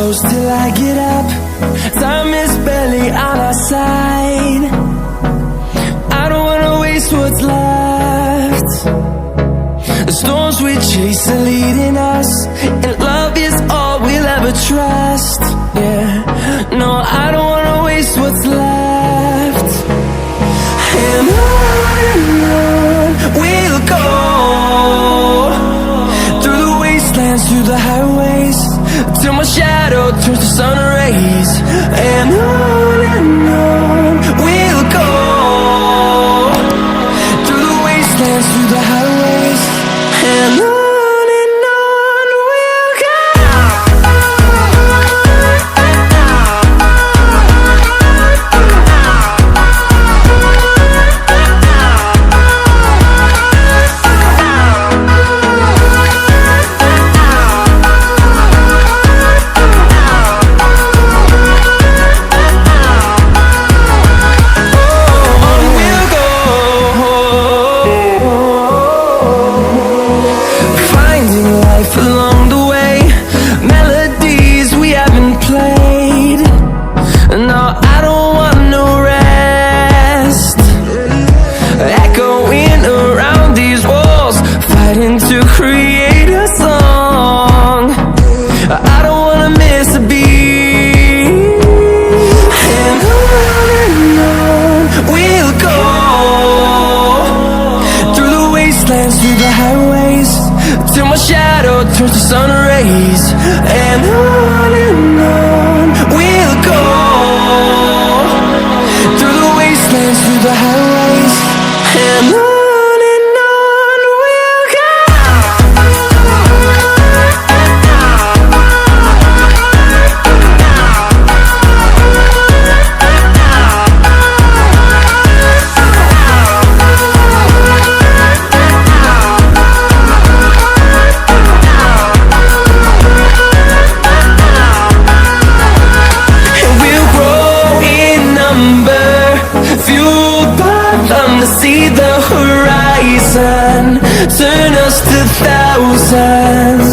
close till I get up. Time is barely on our side. I don't wanna waste what's left. The storms we chase are leading us, and love is all we'll ever trust. Yeah, no, I don't wanna waste what's left. And on we'll go, through the wastelands, through the highways, till my shadow turns to sun rays. And on we'll go, through the wastelands, through the highways, and on we'll go. Along the way, melodies we haven't played. No, I don't want no rest. Echoing around these walls, fighting to create a song. I don't wanna miss a beat. And on we'll go, through the wastelands, through the highways, till my shadow turns to sun rays. And on we'll go, through the wastelands, through the highways, and on we'll go. See the horizon, turn us to thousands.